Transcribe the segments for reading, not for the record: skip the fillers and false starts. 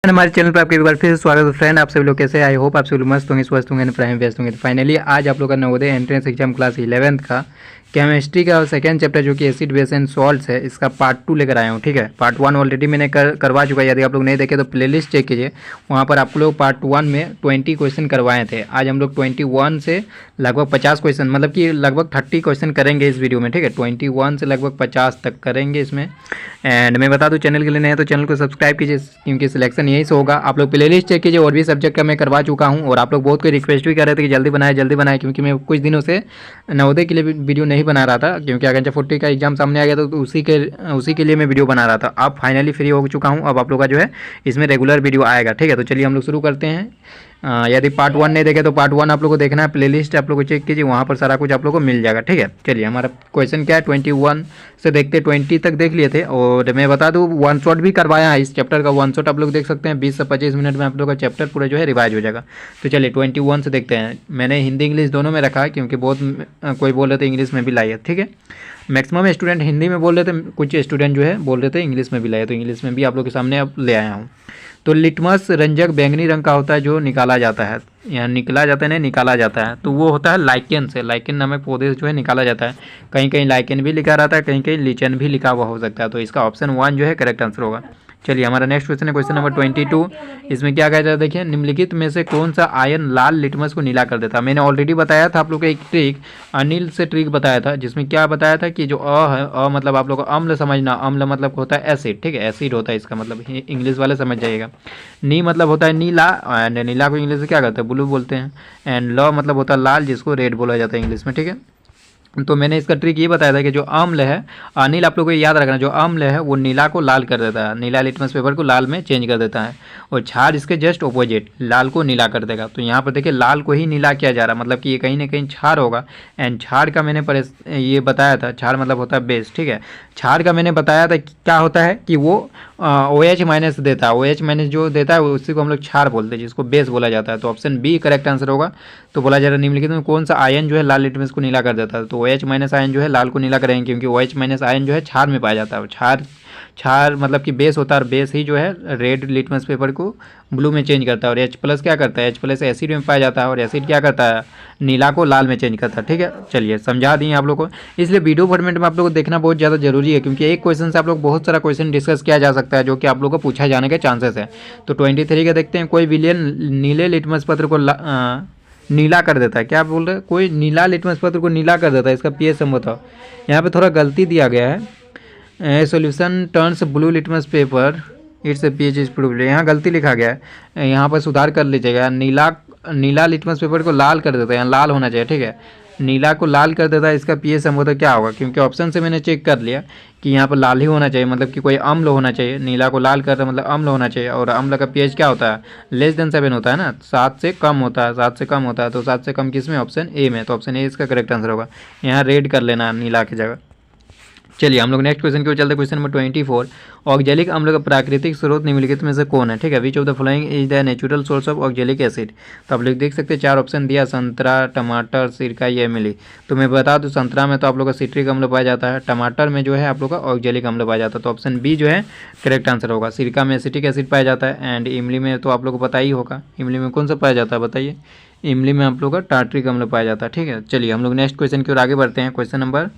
हमारे चैनल पर आपके एक बार फिर से स्वागत है फ्रेंड। आप सभी लोग कैसे? आई होप आप सभी लोग मस्त होंगे, स्वस्थ होंगे, प्राइम व्यस्त होंगे। तो फाइनली आज आप लोग का Navodaya entrance exam class 11th का केमिस्ट्री का सेकंड चैप्टर जो कि एसिड बेस एंड सॉल्ट्स है, इसका पार्ट 2 लेकर आया हूँ। ठीक है, पार्ट 1 ऑलरेडी मैंने करवा चुका है। यदि आप लोग नहीं देखे तो प्लेलिस्ट चेक कीजिए, वहाँ पर आप लोग पार्ट 1 में 20 क्वेश्चन करवाए थे। आज हम लोग 21 से लगभग 50 क्वेश्चन, मतलब कि लगभग 30 क्वेश्चन करेंगे इस वीडियो में। ठीक है, 21 से लगभग 50 तक करेंगे इसमें। एंड मैं बता दूं, चैनल के लिए नए हैं तो चैनल को सब्सक्राइब कीजिए, क्योंकि सिलेक्शन यहीं से होगा। आप लोग प्लेलिस्ट चेक कीजिए, और भी सब्जेक्ट का मैं करवा चुका हूं। और आप लोग बहुत कोई रिक्वेस्ट भी कर रहे थे कि जल्दी बनाए, क्योंकि मैं कुछ दिनों से नवोदय के लिए वीडियो नहीं बना रहा था, क्योंकि अगर 40 का एग्जाम सामने आ गया तो उसी के लिए मैं वीडियो बना रहा था। अब फाइनली फ्री हो चुका हूँ, अब आप लोग का जो है इसमें रेगुलर वीडियो आएगा। ठीक है, तो चलिए हम लोग शुरू करते हैं। यदि पार्ट 1 नहीं देखे तो पार्ट 1 आप लोग को देखना है, प्लेलिस्ट आप लोग को चेक कीजिए, वहाँ पर सारा कुछ आप लोग को मिल जाएगा। ठीक है, चलिए हमारा क्वेश्चन क्या है, 21 से देखते 20 तक देख लिए थे। और मैं बता दूँ, वन शॉट भी करवाया है इस चैप्टर का। वन शॉट आप लोग देख सकते हैं, 20 से 25 मिनट में आप लोग का चैप्टर पूरा जो है रिवाइज हो जाएगा। तो चलिए 21 से देखते हैं। मैंने हिंदी इंग्लिश दोनों में रखा है, क्योंकि बहुत कोई बोल रहे थे इंग्लिश में भी लाइए। ठीक है, मैक्सिमम स्टूडेंट हिंदी में बोल रहे थे, कुछ स्टूडेंट जो है बोल रहे थे इंग्लिश में भी लाए, तो इंग्लिश में भी आप लोग के सामने अब ले आया हूँ। तो लिटमस रंजक बैंगनी रंग का होता है, जो निकाला जाता है, या निकला जाता है, नहीं निकाला जाता है, तो वो होता है लाइकेन से। लाइकेन नामक पौधे से जो है निकाला जाता है। कहीं कहीं लाइकेन भी लिखा रहता है, कहीं कहीं लीचन भी लिखा हुआ हो सकता है। तो इसका ऑप्शन 1 जो है करेक्ट आंसर होगा। चलिए हमारा नेक्स्ट क्वेश्चन है, क्वेश्चन नंबर 22। इसमें क्या कहता है, देखिए, निम्नलिखित में से कौन सा आयन लाल लिटमस को नीला कर देता है। मैंने ऑलरेडी बताया था आप लोग को एक ट्रिक, अनिल से ट्रिक बताया था, जिसमें क्या बताया था कि जो है, मतलब आप लोग को अम्ल समझना। अम्ल मतलब होता है एसिड। ठीक है, एसिड होता है इसका मतलब, इंग्लिश वाले समझ जाइएगा। नी मतलब होता है नीला, एंड नीला को इंग्लिश में क्या कहते हैं, ब्लू बोलते हैं। एंड ल मतलब होता है लाल, जिसको रेड बोला जाता है इंग्लिश में। ठीक है, तो मैंने इसका ट्रिक ये बताया था कि जो अम्ल है, अनिल आप लोग को याद रखना, जो अम्ल है वो नीला को लाल कर देता है, नीला लिटमस पेपर को लाल में चेंज कर देता है। और क्षार इसके जस्ट ऑपोजिट, लाल को नीला कर देगा। तो यहाँ पर देखिए लाल को ही नीला किया जा रहा है, मतलब कि ये कहीं ना कहीं क्षार होगा। एंड क्षार का मैंने ये बताया था, क्षार मतलब होता है बेस। ठीक है, क्षार का मैंने बताया था क्या होता है कि वो OH माइनस देता है। OH माइनस जो देता है उसी को हम लोग क्षार बोलते हैं, जिसको बेस बोला जाता है। तो ऑप्शन बी करेक्ट आंसर होगा। तो बोला जा रहा है निम्नलिखित में कौन सा आयन जो है लाल लिटमस को नीला कर देता है। तो OH माइनस आयन जो है लाल को नीला करेंगे, क्योंकि OH माइनस आयन जो है क्षार में पाया जाता है। क्षार मतलब कि बेस होता है, और बेस ही जो है रेड लिटमस पेपर को ब्लू में चेंज करता है। और H प्लस क्या करता है, H प्लस एसिड में पाया जाता है, और एसिड क्या करता है, नीला को लाल में चेंज करता है। ठीक है, चलिए समझा दिए आप लोग को। इसलिए वीडियो फॉर्मेट में आप लोग को देखना बहुत ज़्यादा जरूरी है, क्योंकि एक क्वेश्चन से आप लोग बहुत सारा क्वेश्चन डिस्कस किया जा सकता है, जो कि आप लोग को पूछा जाने के चांसेस है। तो 23 का देखते हैं। कोई विलियन नीले लिटमस पत्र को नीला कर देता है। क्या बोल रहे हैं, कोई नीला लिटमस पत्र को नीला कर देता है, इसका पीएच सम बताओ। यहाँ पे थोड़ा गलती दिया गया है, solution turns blue litmus paper it's pH is proved, यहाँ गलती लिखा गया है, यहाँ पर सुधार कर लीजिएगा। नीला लिटमस पेपर को लाल कर देता है, यहाँ लाल होना चाहिए। ठीक है, नीला को लाल कर देता है, इसका पीएच सम होता क्या होगा, क्योंकि ऑप्शन से मैंने चेक कर लिया कि यहाँ पर लाल ही होना चाहिए, मतलब कि कोई अम्ल होना चाहिए। नीला को लाल करता मतलब अम्ल होना चाहिए, और अम्ल का पीएच क्या होता है, लेस देन 7 होता है ना, 7 से कम होता है, 7 से कम होता है। तो 7 से कम किस में, ऑप्शन ए में। तो ऑप्शन ए इसका करेक्ट आंसर होगा। यहाँ रेड कर लेना नीला की जगह। चलिए हम लोग नेक्स्ट क्वेश्चन की ओर चलते हैं, क्वेश्चन नंबर 24। ऑक्जेलिक अम्ल का प्राकृतिक स्रोत निम्नलिखित में से कौन है। ठीक है, which of the following is the natural source of oxalic acid. तो आप लोग देख सकते हैं 4 ऑप्शन दिया, संतरा, टमाटर, सिरका, या इमली। तो मैं बता दूं, संतरा में तो आप लोग का सिट्रिक अम्ल पाया जाता है, टमाटर में जो है आप लोग का ऑक्जेलिक अम्ल पाया जाता है। तो ऑप्शन बी जो है करेक्ट आंसर होगा। सिरका में एसिटिक एसिड पाया जाता है, एंड इमली में तो आप लोग को पता ही होगा, इमली में कौन सा पाया जाता है बताइए। इमली में आप लोग का टार्ट्रिक अम्ल पाया जाता है। ठीक है, चलिए हम लोग नेक्स्ट क्वेश्चन की ओर आगे बढ़ते हैं, question number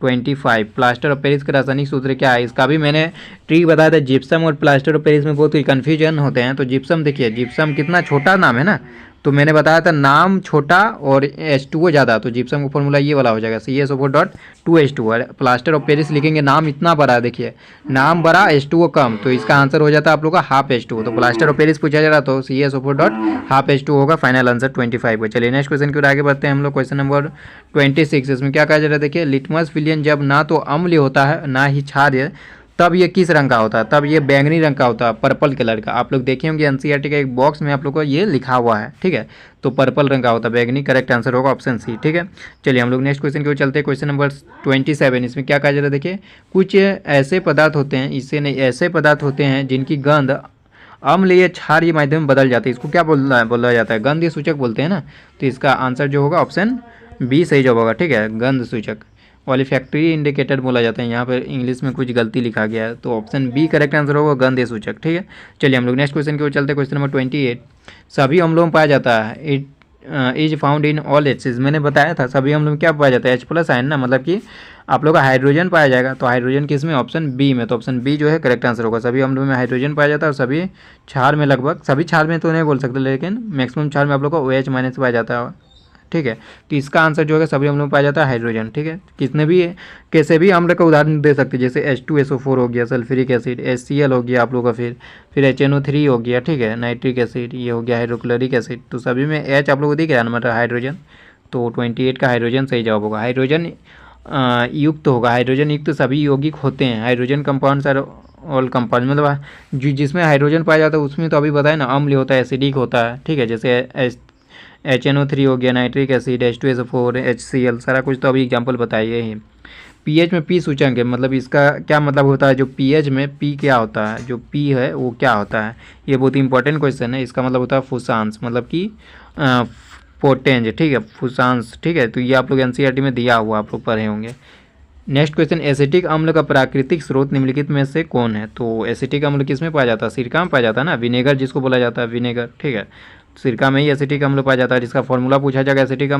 25। Plaster of Paris का रासायनिक सूत्र क्या है। इसका भी मैंने ट्रिक बताया था। जिप्सम और प्लास्टर ऑफ पेरिस में बहुत ही कन्फ्यूजन होते हैं। तो जिप्सम देखिए, जिप्सम कितना छोटा नाम है ना, तो मैंने बताया था नाम छोटा और H2O ज़्यादा, तो जिप्सम का फॉर्मूला ये वाला हो जाएगा, CaSO4.2H2। प्लास्टर ऑफ पेरिस लिखेंगे, नाम इतना बड़ा है, देखिए नाम बड़ा, H2O कम, तो इसका आंसर हो जाता है आप लोग का हाफ H2O। तो प्लास्टर ऑफ पेरिस पूछा जा रहा, तो CaSO4.2H2 होगा फाइनल आंसर 25 को। चलिए नेक्स्ट क्वेश्चन की ओर आगे बढ़ते हैं हम लोग, क्वेश्चन नंबर 26। इसमें क्या कहा जा रहा है, देखिए, लिटमस विलियन जब ना तो अम्ल होता है ना ही क्षार, तब ये किस रंग का होता है, तब ये बैंगनी रंग का होता है, पर्पल कलर का। आप लोग देखे होंगे एनसीईआरटी का एक बॉक्स में आप लोग को ये लिखा हुआ है। ठीक है, तो पर्पल रंग का होता है बैंगनी, करेक्ट आंसर होगा ऑप्शन सी। ठीक है, चलिए हम लोग नेक्स्ट क्वेश्चन की ओर चलते हैं, क्वेश्चन नंबर 27। इसमें क्या कहा जा रहा है, देखिए, कुछ ऐसे पदार्थ होते हैं, इससे नहीं, ऐसे पदार्थ होते हैं जिनकी गंध अम्ल या क्षार ये माध्यम में बदल जाती है। इसको क्या बोला जाता है, गंध सूचक बोलते हैं ना। तो इसका आंसर जो होगा ऑप्शन बी सही जवाब होगा। ठीक है, गंध सूचक। ऑलिफैक्टरी इंडिकेटर बोला जाता है। यहाँ पर इंग्लिश में कुछ गलती लिखा गया है, तो ऑप्शन बी करेक्ट आंसर होगा गंध सूचक। ठीक है, चलिए हम लोग नेक्स्ट क्वेश्चन की ओर चलते हैं। क्वेश्चन नंबर 28, सभी अम्लों में पाया जाता है, it is found in all ages. मैंने बताया था सभी अम्लों में क्या पाया जाता है, H+ आयन ना, मतलब कि आप लोग का हाइड्रोजन पाया जाएगा। तो हाइड्रोजन किस में, ऑप्शन बी में। तो ऑप्शन बी जो है करेक्ट आंसर होगा। सभी अम्लों में हाइड्रोजन पाया जाता है और सभी क्षार में, लगभग सभी क्षार में तो नहीं बोल सकते, लेकिन मैक्सिमम क्षार में आप लोग को OH- पाया जाता है। ठीक है, तो इसका आंसर जो है सभी अम्लों में पाया जाता है हाइड्रोजन। ठीक है, कितने भी कैसे भी अम्ल का उदाहरण दे सकते हैं, जैसे H2SO4 हो गया, सल्फ्यूरिक एसिड, HCl हो गया आप लोग का, फिर HNO3 हो गया। ठीक है, नाइट्रिक एसिड, ये हो गया हाइड्रोक्लोरिक एसिड। तो सभी में H आप लोग को दिख रहा है ना, मतलब हाइड्रोजन। तो 28 का हाइड्रोजन सही जवाब होगा। हाइड्रोजन युक्त होगा, हाइड्रोजन युक्त सभी यौगिक होते हैं। Hydrogen compounds are all compound, मतलब जिसमें हाइड्रोजन पाया जाता है उसमें तो अभी बताया ना, अम्ल होता है, एसिडिक होता है। ठीक है, जैसे HNO3 हो गया, नाइट्रिक एसिड, H2SO4, HCl, सारा कुछ तो अभी एग्जाम्पल बताइए ही। पीएच में पी सूचकांक है, मतलब इसका क्या मतलब होता है, जो पीएच में पी क्या होता है, जो पी है वो क्या होता है, ये बहुत इंपॉर्टेंट क्वेश्चन है। इसका मतलब होता है फुसांस, मतलब कि पोटेंज। ठीक है, फुसांस। ठीक है, तो ये आप लोग एनसीईआरटी में दिया हुआ, आप लोग पढ़े होंगे। नेक्स्ट क्वेश्चन, एसिटिक अम्ल का प्राकृतिक स्रोत निम्नलिखित में से कौन है। तो एसिटिक अम्ल किस में पाया जाता है, सिरका में पाया जाता है ना, विनेगर जिसको बोला जाता है, विनेगर। ठीक है, सिरका में ही एसिटिक अम्ल पाया जाता है, जिसका फॉर्मूला पूछा जाएगा एसिटिक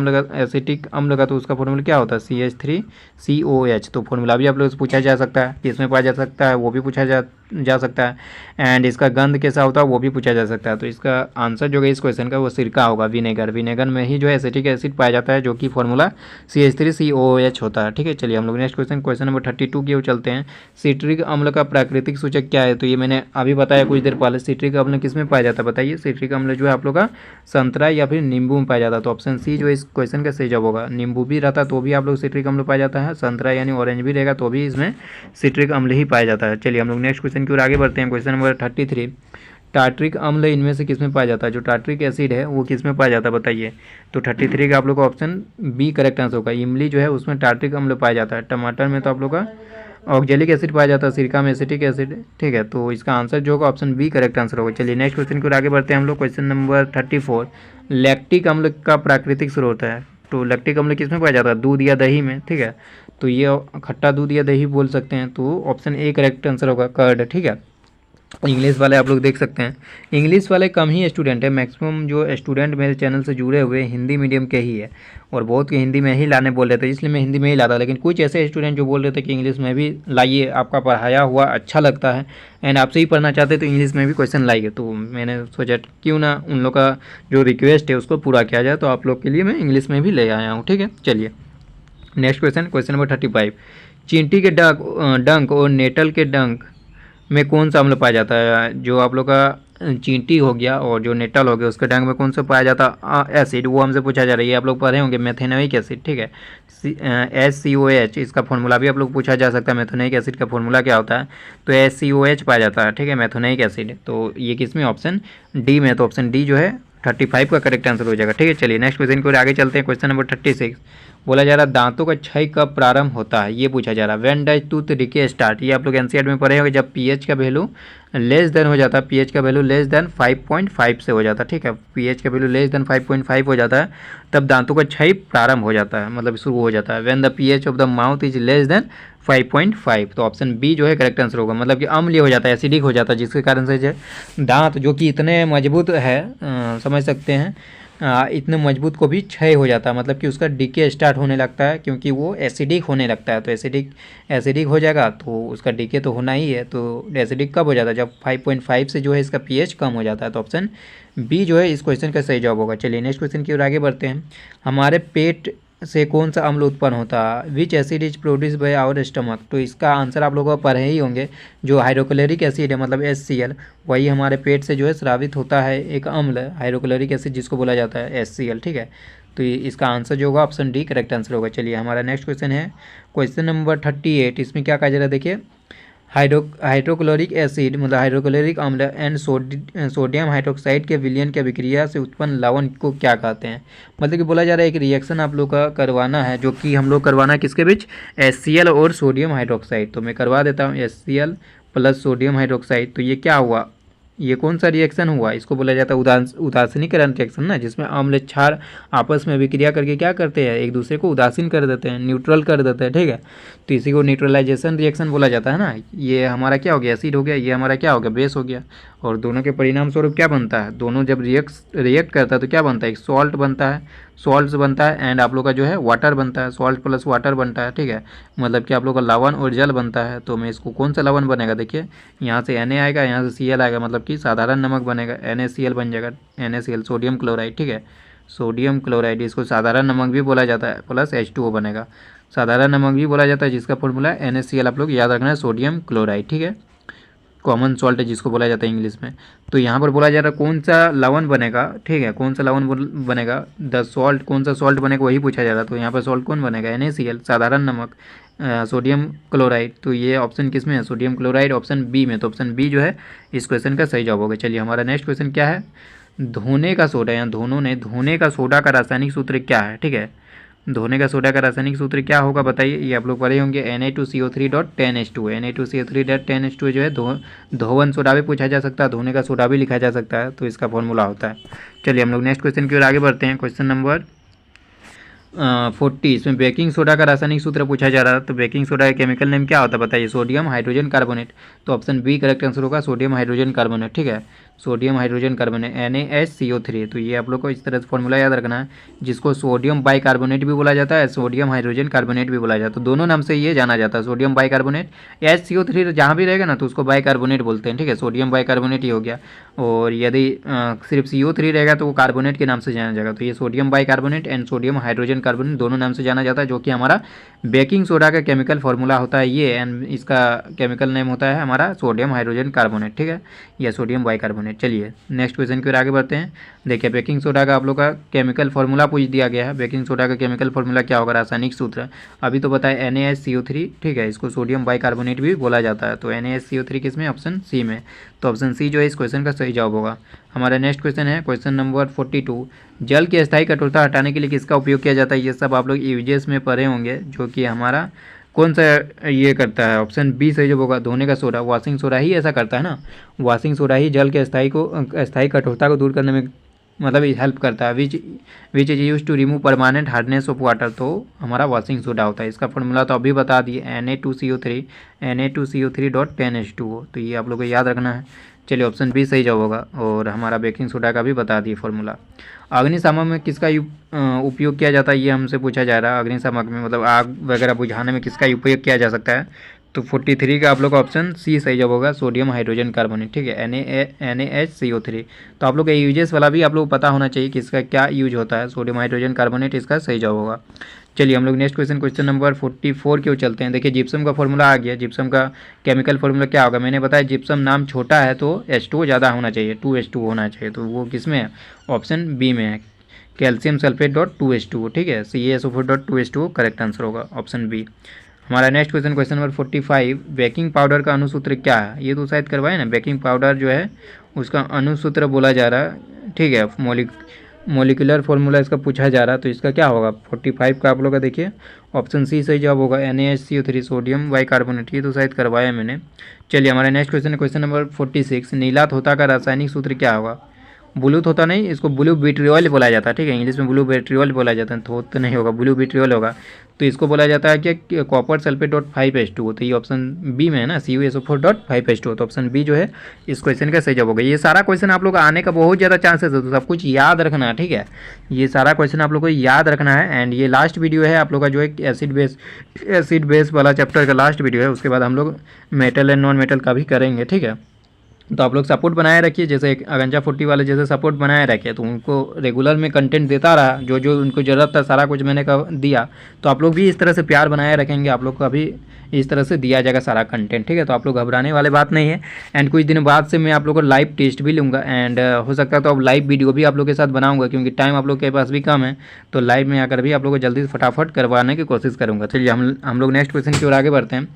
अम्ल का तो उसका फॉर्मूला क्या होता है, CH3COH। तो फॉर्मूला भी आप लोग से पूछा जा सकता है, किस में पाया जा सकता है वो भी पूछा जा सकता है, एंड इसका गंध कैसा होता है वो भी पूछा जा सकता है। तो इसका आंसर जो है इस क्वेश्चन का वो सिरका होगा, विनेगर। विनेगर में ही जो है एसिटिक एसिड पाया जाता है, जो कि फॉर्मूला CH3COH होता है। ठीक है, चलिए हम लोग नेक्स्ट क्वेश्चन नंबर 32 की ओर चलते हैं। सिट्रिक अम्ल का प्राकृतिक सूचक क्या है, तो ये मैंने अभी बताया कुछ देर पहले। सिट्रिक अम्ल किस में पाया जाता है बताइए। सिट्रिक अम्ल जो है आप लोग का संतरा या फिर नींबू में पाया जाता है। तो ऑप्शन सी जो इस क्वेश्चन का सही जवाब होगा। नींबू भी रहता तो भी आप लोग सिट्रिक अम्ल पाया जाता है, संतरा यानी ऑरेंज भी रहेगा तो भी इसमें सिट्रिक अम्ल ही पाया जाता है। चलिए हम लोग नेक्स्ट क्वेश्चन की ओर आगे बढ़ते हैं। क्वेश्चन नंबर 33, टार्ट्रिक अम्ल इनमें से किस में पाया जाता है, जो टार्ट्रिक एसिड है वो किस में पाया जाता है बताइए। तो 33 का आप लोग का ऑप्शन बी करेक्ट आंसर होगा। इमली जो है उसमें टार्ट्रिक अम्ल पाया जाता है। टमाटर में तो आप लोग का ऑक्जेलिक एसिड पाया जाता है, सिरका में एसिटिक एसिड। ठीक है, तो इसका आंसर जो होगा ऑप्शन बी करेक्ट आंसर होगा। चलिए नेक्स्ट क्वेश्चन की ओर आगे बढ़ते हैं हम लोग। क्वेश्चन नंबर 34, लैक्टिक अम्ल का प्राकृतिक स्रोत है। तो लैक्टिक अम्ल किस में पाया जाता है, दूध या दही में। ठीक है, तो ये खट्टा दूध या दही बोल सकते हैं, तो ऑप्शन ए करेक्ट आंसर होगा, कर्ड। ठीक है, इंग्लिश वाले आप लोग देख सकते हैं, इंग्लिश वाले कम ही स्टूडेंट है, मैक्सिमम जो स्टूडेंट मेरे चैनल से जुड़े हुए हिंदी मीडियम के ही है, और बहुत के हिंदी में ही लाने बोल रहे थे, इसलिए मैं हिंदी में ही लाता। लेकिन कुछ ऐसे स्टूडेंट जो बोल रहे थे कि इंग्लिश में भी लाइए, आपका पढ़ाया हुआ अच्छा लगता है एंड आपसे ही पढ़ना चाहते तो इंग्लिश में भी क्वेश्चन लाइए। तो मैंने सोचा क्यों ना उन लोग का जो रिक्वेस्ट है उसको पूरा किया जाए, तो आप लोग के लिए मैं इंग्लिश में भी ले आया हूँ। ठीक है, चलिए नेक्स्ट क्वेश्चन नंबर 35, चींटी के डंक और नेटल के डंक में कौन सा अम्ल पाया जाता है। जो आप लोग का चींटी हो गया और जो नेटल हो गया उसके डंक में कौन सा पाया जाता है एसिड, वो हमसे पूछा जा रहा है। आप लोग पढ़े होंगे मेथेनोइक एसिड। ठीक है, HCOH, इसका फॉर्मूला भी आप लोग पूछा जा सकता है, मेथेनोइक एसिड का फॉर्मूला क्या होता है, तो HCOH पाया जाता है। ठीक है, मेथेनोइक एसिड। तो ये किस में, ऑप्शन डी में। तो ऑप्शन डी जो है 35 का करेक्ट आंसर हो जाएगा। ठीक है, चलिए नेक्स्ट क्वेश्चन को आगे चलते हैं। क्वेश्चन नंबर 36, बोला जा रहा है दांतों का क्षय कब प्रारंभ होता है, ये पूछा जा रहा है। When does tooth decay start, ये आप लोग एनसीईआरटी में पढ़े होंगे, जब पीएच का वैल्यू लेस देन हो जाता है, पीएच का वैल्यू लेस देन 5.5 से हो जाता है। ठीक है, पीएच का वैल्यू लेस देन 5.5 हो जाता है, तब दांतों का क्षय प्रारंभ हो जाता है, मतलब शुरू हो जाता है। When the pH of the mouth is less than 5.5, तो ऑप्शन बी जो है करेक्ट आंसर होगा, मतलब कि अम्लीय हो जाता है, एसिडिक हो जाता है, जिसके कारण से जो दांत जो कि इतने मजबूत है, समझ सकते हैं, इतने मजबूत को भी क्षय हो जाता है, मतलब कि उसका डीके स्टार्ट होने लगता है, क्योंकि वो एसिडिक होने लगता है। तो एसिडिक हो जाएगा तो उसका डीके तो होना ही है। तो एसिडिक कब हो जाता है, जब 5.5 से जो है इसका पीएच कम हो जाता है। तो ऑप्शन बी जो है इस क्वेश्चन का सही जवाब होगा। चलिए नेक्स्ट क्वेश्चन की ओर आगे बढ़ते हैं। हमारे पेट से कौन सा अम्ल उत्पन्न होता है, which acid is produce by our stomach. तो इसका आंसर आप लोगों को पढ़े ही होंगे, जो हाइड्रोक्लोरिक एसिड है, मतलब HCl, वही हमारे पेट से जो है स्रावित होता है एक अम्ल, हाइड्रोक्लोरिक एसिड जिसको बोला जाता है HCl। ठीक है, तो इसका आंसर जो होगा ऑप्शन डी करेक्ट आंसर होगा। चलिए हमारा नेक्स्ट क्वेश्चन है क्वेश्चन नंबर 38, इसमें क्या कहा जा रहा है देखिए, हाइड्रोक्लोरिक एसिड मतलब हाइड्रोक्लोरिक अम्ल एंड सोडियम हाइड्रोक्साइड के विलयन की अभिक्रिया से उत्पन्न लवण को क्या कहते हैं। मतलब कि बोला जा रहा है एक रिएक्शन आप लोग का करवाना है, जो कि हम लोग करवाना है किसके बीच, HCl और सोडियम हाइड्रोक्साइड। तो मैं करवा देता हूँ HCl प्लस सोडियम हाइड्रोक्साइड। तो ये क्या हुआ, ये कौन सा रिएक्शन हुआ, इसको बोला जाता है उदासीनीकरण रिएक्शन ना, जिसमें अम्ल क्षार आपस में अभिक्रिया करके क्या करते हैं, एक दूसरे को उदासीन कर देते हैं, न्यूट्रल कर देते हैं, ठीक है। तो इसी को न्यूट्रलाइजेशन रिएक्शन बोला जाता है ना। ये हमारा क्या हो गया, एसिड हो गया, ये हमारा क्या हो गया, बेस हो गया। और दोनों के परिणाम स्वरूप क्या बनता है, दोनों जब रिएक्ट करता है तो क्या बनता है, एक सॉल्ट बनता है, सॉल्ट बनता है एंड आप लोग का जो है वाटर बनता है, सॉल्ट प्लस वाटर बनता है, ठीक है। मतलब कि आप लोग का लवण और जल बनता है। तो मैं इसको कौन सा लवण बनेगा, देखिए यहाँ से Na आएगा, यहाँ से Cl आएगा, मतलब कि साधारण नमक बनेगा, NaCl बन जाएगा, NaCl सोडियम क्लोराइड, ठीक है। सोडियम क्लोराइड इसको साधारण नमक भी बोला जाता है, प्लस H2O बनेगा। साधारण नमक भी बोला जाता है, जिसका फॉर्मूला है NaCl, आप लोग याद रखना है, सोडियम क्लोराइड, ठीक है। कॉमन सॉल्ट है जिसको बोला जाता है इंग्लिश में। तो यहाँ पर बोला जा रहा है कौन सा लवण बनेगा, ठीक है, कौन सा लवण बनेगा, द सॉल्ट, कौन सा सॉल्ट बनेगा वही पूछा जा रहा है। तो यहाँ पर सॉल्ट कौन बनेगा, NaCl साधारण नमक, सोडियम क्लोराइड। तो ये ऑप्शन किस में है, सोडियम क्लोराइड, ऑप्शन बी में। तो ऑप्शन बी जो है इस क्वेश्चन का सही जवाब होगा। चलिए हमारा नेक्स्ट क्वेश्चन क्या है, धोने का सोडा, या धोने का सोडा का रासायनिक सूत्र क्या है, ठीक है। धोने का सोडा का रासायनिक सूत्र क्या होगा बताइए, ये आप लोग पढ़े होंगे, Na2CO3.10H2। Na2CO3.10H2 जो है धोवन सोडा भी पूछा जा सकता है, धोने का सोडा भी लिखा जा सकता है, तो इसका फॉर्मूला होता है। चलिए हम लोग नेक्स्ट क्वेश्चन की ओर आगे बढ़ते हैं। क्वेश्चन नंबर 40, इसमें बेकिंग सोडा का रासायनिक सूत्र पूछा जा रहा है। तो बेकिंग सोडा का केमिकल नेम क्या होता है बताइए, सोडियम हाइड्रोजन कार्बोनेट। तो ऑप्शन बी करेक्ट आंसर होगा, सोडियम हाइड्रोजन कार्बोनेट, ठीक है, सोडियम हाइड्रोजन कार्बोनेट, NaHCO3। तो ये आप लोग को इस तरह से फॉर्मूला याद रखना है, जिसको सोडियम बाइकार्बोनेट भी बोला जाता है, सोडियम हाइड्रोजन कार्बोनेट भी बोला जाता है। तो दोनों नाम से ये जाना जाता है, सोडियम बाइकार्बोनेट। HCO3 जहाँ भी रहेगा ना तो उसको बाइकार्बोनेट बोलते हैं, ठीक है, सोडियम बाइकार्बोनेट ही हो गया। और यदि सिर्फ CO3 रहेगा तो वो कार्बोनेट के नाम से जाना जाएगा। तो ये sodium bicarbonate and sodium hydrogen carbonate दोनों नाम से जाना जाता है, जो कि हमारा बेकिंग सोडा का केमिकल फार्मूला होता है ये, एंड इसका केमिकल नेम होता है हमारा सोडियम हाइड्रोजन कार्बोनेट, ठीक है, या सोडियम बाइकार्बोनेट। चलिए नेक्स्ट क्वेश्चन की ओर आगे बढ़ते हैं। देखिए बेकिंग सोडा का आप लोग का केमिकल फार्मूला पूछ दिया गया है। बेकिंग सोडा का केमिकल फार्मूला क्या होगा, रासायनिक सूत्र अभी तो बताए NaHCO3, ठीक है, इसको सोडियम बाइकार्बोनेट भी बोला जाता है। तो NaHCO3 किसमें, ऑप्शन सी में। तो ऑप्शन सी जो है इस क्वेश्चन का सही जवाब होगा। हमारा नेक्स्ट क्वेश्चन है क्वेश्चन नंबर 42, जल की अस्थायी कठोरता हटाने के लिए किसका उपयोग किया जाता है। ये सब आप लोग यूजेस में पढ़े होंगे, जो कि हमारा कौन सा ये करता है, ऑप्शन बी सही जवाब होगा, धोने का सोडा, वॉशिंग सोडा ही ऐसा करता है ना। वॉशिंग सोडा ही जल के अस्थायी कठोरता को दूर करने में मतलब हेल्प करता है। Which is use to remove permanent hardness of water. तो हमारा वॉशिंग सोडा होता है। इसका फॉर्मूला तो अभी बता दिए, Na2CO3.10H2O। तो ये आप लोग को याद रखना है। चलिए ऑप्शन बी सही जवाब होगा। और हमारा बेकिंग सोडा का भी बता दिए फॉर्मूला। अग्निशामक में किसका उपयोग किया जाता है, ये हमसे पूछा जा रहा है। अग्निशामक में मतलब आग वगैरह बुझाने में किसका उपयोग किया जा सकता है। तो 43 का आप लोग का ऑप्शन सी सही जवाब होगा, सोडियम हाइड्रोजन कार्बोनेट, ठीक है, NaHCO3। तो आप लोग का यूजेस वाला भी आप लोग को पता होना चाहिए कि इसका क्या यूज होता है। सोडियम हाइड्रोजन कार्बोनेट इसका सही जवाब होगा। चलिए हम लोग नेक्स्ट क्वेश्चन नंबर 44 की ओर चलते हैं। देखिए जिप्सम का फॉर्मूला आ गया। जिप्सम का केमिकल फॉर्मूला क्या होगा, मैंने बताया जिप्सम नाम छोटा है तो H2O ज़्यादा होना चाहिए, 2H2O होना चाहिए। तो वो किस में है, ऑप्शन बी में है, कैल्शियम सल्फेट.2H2O, ठीक है, CaSO4.2H2O करेक्ट आंसर होगा, ऑप्शन बी। हमारा next question number 45, baking powder का अनुसूत्र क्या है। ये तो शायद करवाए ना, बेकिंग पाउडर जो है उसका अनुसूत्र बोला जा रहा है, ठीक है, मोलिकुलर फॉर्मूला इसका पूछा जा रहा है। तो इसका क्या होगा 45 का आप लोग का देखिए, ऑप्शन सी सही जवाब होगा, NaHCO3 सोडियम बाइकार्बोनेट। ये तो शायद करवाया मैंने। चलिए हमारा नेक्स्ट क्वेश्चन नंबर 46, नीला धोता का रासायनिक सूत्र क्या होगा। ब्लू होता नहीं, इसको ब्लू विट्रियोल बोला जाता है, ठीक है, इंग्लिश में ब्लू विट्रियोल बोला जाता है, तो नहीं होगा, ब्लू विट्रियोल होगा। तो इसको बोला जाता है कि कॉपर सल्फेट.5H2O। तो ये ऑप्शन बी में है ना, CuSO4.5H2O। तो ऑप्शन बी जो है इस क्वेश्चन का सही जवाब होगा। ये सारा क्वेश्चन आप लोग आने का बहुत ज़्यादा चांसेस है, तो सब कुछ याद रखना है, ठीक है, ये सारा क्वेश्चन आप लोग को याद रखना है। एंड ये लास्ट वीडियो है आप लोग का, जो एक एसिड बेस वाला चैप्टर का लास्ट वीडियो है। उसके बाद हम लोग मेटल एंड नॉन मेटल का भी करेंगे, ठीक है। तो आप लोग सपोर्ट बनाए रखिए, जैसे एक अगंजा 40 वाले जैसे सपोर्ट बनाए रखे, तो उनको रेगुलर में कंटेंट देता रहा, जो जो उनको ज़रूरत था सारा कुछ मैंने दिया। तो आप लोग भी इस तरह से प्यार बनाए रखेंगे, आप लोग को अभी इस तरह से दिया जाएगा सारा कंटेंट, ठीक है। तो आप लोग घबराने वाले बात नहीं है। एंड कुछ दिन बाद से मैं आप लोग को लाइव टेस्ट भी लूँगा, एंड हो सकता है तो अब लाइव वीडियो भी आप लोग के साथ बनाऊँगा, क्योंकि टाइम आप लोग के पास भी कम है। तो लाइव में आकर भी आप लोग को जल्दी से फटाफट करवाने की कोशिश करूँगा। चलिए हम लोग नेक्स्ट क्वेश्चन की ओर आगे बढ़ते हैं।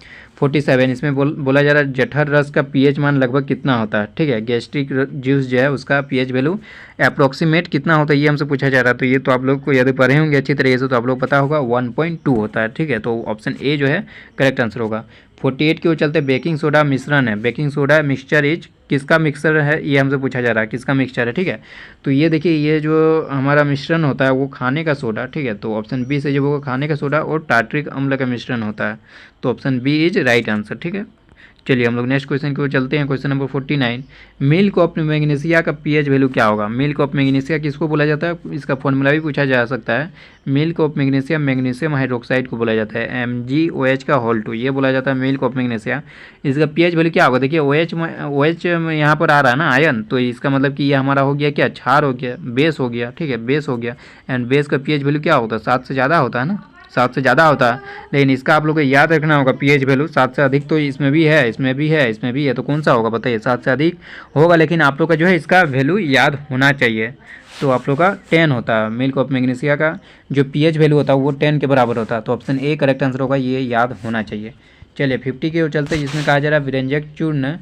47, इसमें बोला जा रहा है जठर रस का pH मान लगभग कितना होता है, ठीक है, गैस्ट्रिक जूस जो है उसका pH वैल्यू अप्रोक्सीमेट कितना होता है, ये हमसे पूछा जा रहा है। तो ये तो आप लोग को यदि पढ़े होंगे अच्छी तरीके से तो आप लोग पता होगा 1.2 होता है, ठीक है। तो ऑप्शन ए जो है करेक्ट आंसर होगा। 48 की ओर चलते बेकिंग सोडा मिश्रण है, बेकिंग सोडा मिक्सचर इज किसका मिक्सचर है, ये हमसे पूछा जा रहा है किसका मिक्सचर है, ठीक है। तो ये देखिए ये जो हमारा मिश्रण होता है वो खाने का सोडा, ठीक है। तो ऑप्शन बी से जब होगा खाने का सोडा और टार्ट्रिक अम्ल का मिश्रण होता है, तो option B is right answer, ठीक है। चलिए हम लोग नेक्स्ट क्वेश्चन की ओर चलते हैं। Question number 49, milk of magnesia का पीएच वैल्यू क्या होगा। मिल्क ऑफ मैग्नीशिया किसको बोला जाता है, इसका फॉर्मूला भी पूछा जा सकता है। Milk of magnesia magnesium hydroxide को बोला जाता है, MgOH का होल 2, ये बोला जाता है मिल्क ऑफ मैग्नीशिया। इसका पीएच वैल्यू क्या होगा, देखिए OH यहाँ पर आ रहा है ना आयन, तो इसका मतलब कि ये हमारा हो गया क्या, क्षार हो गया, बेस हो गया, ठीक है, बेस हो गया। एंड बेस का पीएच वैल्यू क्या होता है, 7 से ज़्यादा होता है ना, 7 से ज़्यादा होता है। लेकिन इसका आप लोग को याद रखना होगा पीएच वैल्यू 7 से अधिक, तो इसमें भी है, इसमें भी है, इसमें भी है, तो कौन सा होगा बताइए, 7 से अधिक होगा। लेकिन आप लोग का जो है इसका वैल्यू याद होना चाहिए, तो आप लोग का 10 होता है। मिल्क ऑफ मैग्नीशिया का जो पीएच वैल्यू होता है वो 10 के बराबर होता है, तो ऑप्शन ए करेक्ट आंसर होगा, ये याद होना चाहिए। चलिए 50 की ओर चलते हैं, जिसमें कहा जा रहा है व्यंजक चूर्ण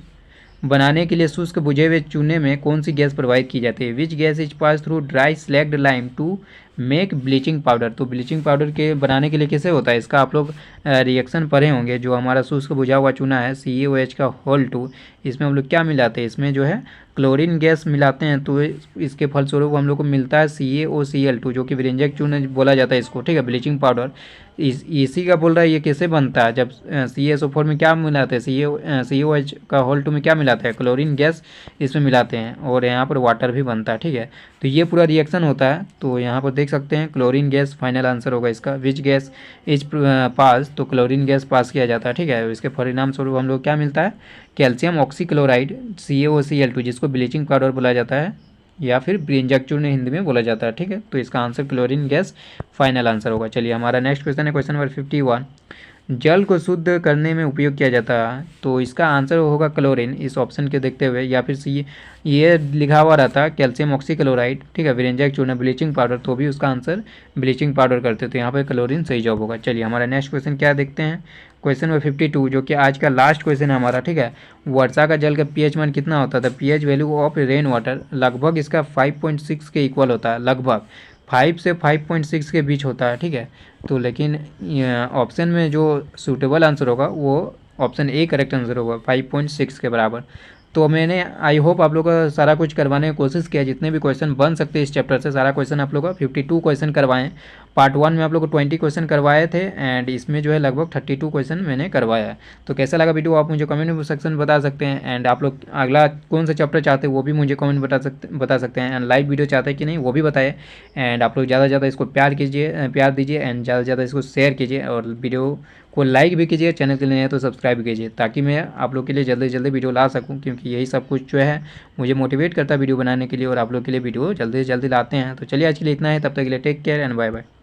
बनाने के लिए शुष्क बुझे हुए चूने में कौन सी गैस प्रोवाइड की जाती है। Which gas is pass through dry slaked lime to make bleaching powder. तो ब्लीचिंग पाउडर के बनाने के लिए कैसे होता है, इसका आप लोग रिएक्शन पढ़े होंगे। जो हमारा शुष्क बुझा हुआ चूना है CaOH का होल 2, इसमें हम लोग क्या मिलाते हैं, इसमें जो है क्लोरीन गैस मिलाते हैं, तो इसके फलस्वरूप हम लोग को मिलता है CaOCl2, जो कि व्यंजक चूर्ण बोला जाता है इसको, ठीक है, ब्लीचिंग पाउडर। इसी का बोल रहा है ये कैसे बनता है, जब CaSO4 में क्या मिलाते हैं, CaOH का होल 2 में क्या मिलाते हैं, क्लोरीन गैस इसमें मिलाते हैं, और यहाँ पर वाटर भी बनता है, ठीक है। तो ये पूरा रिएक्शन होता है, तो यहाँ पर देख सकते हैं क्लोरीन गैस फाइनल आंसर होगा इसका। विच गैस इज पास, तो क्लोरीन गैस पास किया जाता है, ठीक है। इसके परिणाम स्वरूप हम लोग क्या मिलता है, कैल्शियम ऑक्सीक्लोराइड CaOCl2, जिसको ब्लीचिंग पाउडर बोला जाता है या फिर व्यंजक चूर्ण हिंदी में बोला जाता है, ठीक है। तो इसका answer chlorine gas final answer होगा। चलिए हमारा नेक्स्ट क्वेश्चन है, क्वेश्चन नंबर 51, जल को शुद्ध करने में उपयोग किया जाता है, तो इसका आंसर होगा क्लोरीन, इस ऑप्शन के देखते हुए, या फिर सी ये लिखा हुआ रहता है कैल्शियम ऑक्सीक्लोराइड, ठीक है, व्यंजक चूर्ण ब्लीचिंग पाउडर, तो भी उसका आंसर ब्लीचिंग पाउडर करते, तो यहाँ पर क्लोरीन सही जवाब होगा। चलिए हमारा नेक्स्ट क्वेश्चन क्या देखते हैं, क्वेश्चन नंबर 52, जो कि आज का लास्ट क्वेश्चन है हमारा, ठीक है। वर्षा का जल का पीएच मान कितना होता था, pH value of rain water लगभग इसका 5.6 के इक्वल होता है, लगभग 5 से 5.6 के बीच होता है, ठीक है। तो लेकिन ऑप्शन में जो सूटेबल आंसर होगा वो ऑप्शन ए करेक्ट आंसर होगा, 5.6 के बराबर। तो मैंने आई होप आप लोग का सारा कुछ करवाने की कोशिश किया, जितने भी क्वेश्चन बन सकते हैं इस चैप्टर से सारा क्वेश्चन आप लोग का 52 क्वेश्चन करवाएं। पार्ट 1 में आप लोग को 20 क्वेश्चन करवाए थे, एंड इसमें जो है लगभग 32 क्वेश्चन मैंने करवाया है। तो कैसा लगा वीडियो आप मुझे कमेंट सेक्शन में बता सकते हैं, एंड आप लोग अगला कौन सा चैप्टर चाहते हैं वो भी मुझे कमेंट बता सकते हैं, एंड लाइव वीडियो चाहते हैं कि नहीं वो भी बताएं। एंड आप लोग ज़्यादा से ज़्यादा इसको प्यार दीजिए, एंड ज़्यादा से ज़्यादा इसको शेयर कीजिए, और वीडियो को लाइक भी कीजिए, चैनल के लिए है तो सब्सक्राइब कीजिए, ताकि मैं आप लोग के लिए जल्दी से जल्दी वीडियो ला सकूं, क्योंकि यही सब कुछ जो है मुझे मोटिवेट करता है वीडियो बनाने के लिए, और आप लोग के लिए वीडियो जल्दी से जल्दी लाते हैं। तो चलिए आज के लिए इतना है, तब तक के लिए take care and bye bye.